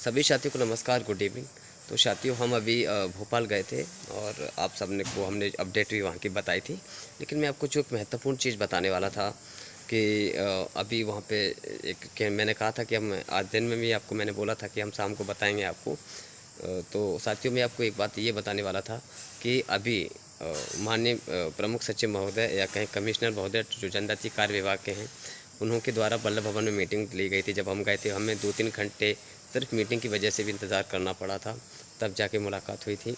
सभी साथियों को नमस्कार, गुड इवनिंग। तो साथियों, हम अभी भोपाल गए थे और आप सबने को हमने अपडेट भी वहाँ की बताई थी। लेकिन मैं आपको जो एक महत्वपूर्ण चीज़ बताने वाला था कि अभी वहाँ पे मैंने कहा था कि हम आज दिन में भी आपको मैंने बोला था कि हम शाम को बताएंगे आपको। तो साथियों, मैं आपको एक बात ये बताने वाला था कि अभी माननीय प्रमुख सचिव महोदय या कहें कमिश्नर महोदय जो जनजातीय कार्य विभाग के हैं, उन्होंने द्वारा बल्लभ भवन में मीटिंग ली गई थी। जब हम गए थे, हमें 2-3 घंटे सिर्फ मीटिंग की वजह से भी इंतज़ार करना पड़ा था, तब जाके मुलाकात हुई थी।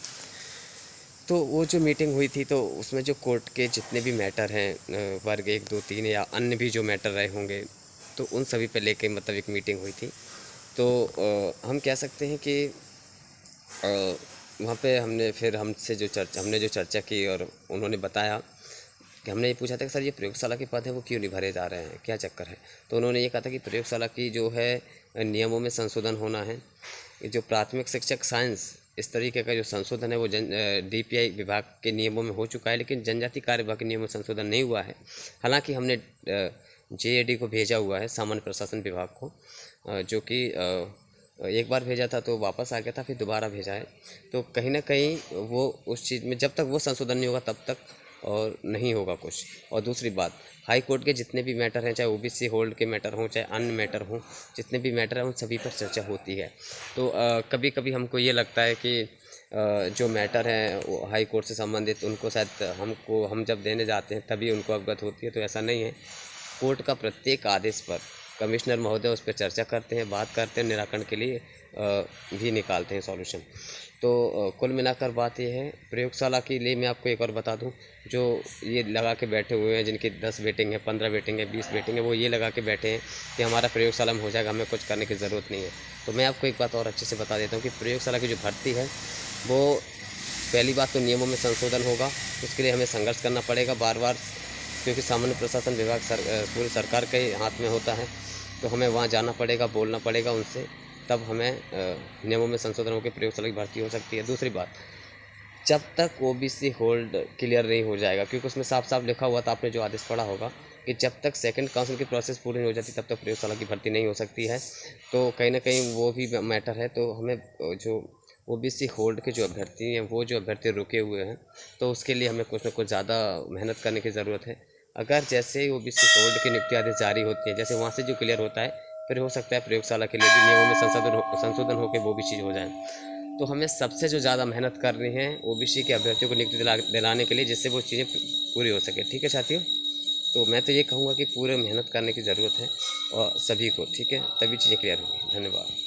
तो वो जो मीटिंग हुई थी, तो उसमें जो कोर्ट के जितने भी मैटर हैं, वर्ग 1, 2, 3 या अन्य भी जो मैटर रहे होंगे, तो उन सभी पे लेके मतलब एक मीटिंग हुई थी। तो हम कह सकते हैं कि वहाँ पे हमने जो चर्चा की और उन्होंने बताया कि हमने ये पूछा था कि सर, ये प्रयोगशाला के पद हैं वो क्यों नहीं भरे जा रहे हैं, क्या चक्कर है? तो उन्होंने ये कहा था कि प्रयोगशाला की जो है नियमों में संशोधन होना है। ये जो प्राथमिक शिक्षक साइंस इस तरीके का जो संशोधन है वो डीपीआई विभाग के नियमों में हो चुका है, लेकिन जनजातीय कार्य विभाग के नियमों में संशोधन नहीं हुआ है। हालांकि हमने जेएडी को भेजा हुआ है, सामान्य प्रशासन विभाग को, जो कि एक बार भेजा था तो वापस आ गया था, फिर दोबारा भेजा है। तो कहीं ना कहीं वो उस चीज़ में जब तक वो संशोधन नहीं होगा तब तक और नहीं होगा कुछ। और दूसरी बात, हाई कोर्ट के जितने भी मैटर हैं, चाहे ओबीसी होल्ड के मैटर हों चाहे अन्य मैटर हों, जितने भी मैटर हैं उन सभी पर चर्चा होती है। तो कभी कभी हमको ये लगता है कि जो मैटर हैं वो हाई कोर्ट से संबंधित, उनको शायद हम जब देने जाते हैं तभी उनको अवगत होती है, तो ऐसा नहीं है। कोर्ट का प्रत्येक आदेश पर कमिश्नर महोदय उस पर चर्चा करते हैं, बात करते हैं, निराकरण के लिए भी निकालते हैं सॉल्यूशन। तो कुल मिलाकर बात यह है, प्रयोगशाला के लिए मैं आपको एक और बता दूं, जो ये लगा के बैठे हुए हैं, जिनकी 10 वेटिंग है, 15 वेटिंग है, 20 वेटिंग है, वो ये लगा के बैठे हैं कि हमारा प्रयोगशाला में हो जाएगा, हमें कुछ करने की ज़रूरत नहीं है। तो मैं आपको एक बात और अच्छे से बता देता हूँ कि प्रयोगशाला की जो भर्ती है वो, पहली बात तो नियमों में संशोधन होगा, उसके लिए हमें संघर्ष करना पड़ेगा बार बार, क्योंकि सामान्य प्रशासन विभाग पूरी सरकार के हाथ में होता है। तो हमें वहाँ जाना पड़ेगा, बोलना पड़ेगा उनसे, तब हमें नियमों में संशोधन होकर प्रयोगशाला की भर्ती हो सकती है। दूसरी बात, जब तक ओबीसी होल्ड क्लियर नहीं हो जाएगा, क्योंकि उसमें साफ साफ लिखा हुआ था, आपने जो आदेश पढ़ा होगा, कि जब तक सेकंड काउंसिल की प्रोसेस पूरी नहीं हो जाती तब तक प्रयोगशाला की भर्ती नहीं हो सकती है। तो कहीं ना कहीं वो भी मैटर है। तो हमें जो ओबीसी होल्ड के जो अभ्यर्थी हैं, वो जो अभ्यर्थी रुके हुए हैं, तो उसके लिए हमें कुछ ना कुछ ज़्यादा मेहनत करने की ज़रूरत है। अगर जैसे ही ओबीसी होल्ड की नियुक्ति आदेश जारी होती है, जैसे वहाँ से जो क्लियर होता है, फिर हो सकता है प्रयोगशाला के लिए भी नियमों में संशोधन होकर वो भी चीज़ हो जाए। तो हमें सबसे जो ज़्यादा मेहनत करनी है ओबीसी के अभ्यर्थियों को नियुक्ति दिलाने के लिए, जिससे वो चीज़ें पूरी हो सके। ठीक है साथियों, तो मैं तो ये कहूँगा कि पूरे मेहनत करने की ज़रूरत है और सभी को, ठीक है, तभी चीज़ें क्लियर होंगी। धन्यवाद।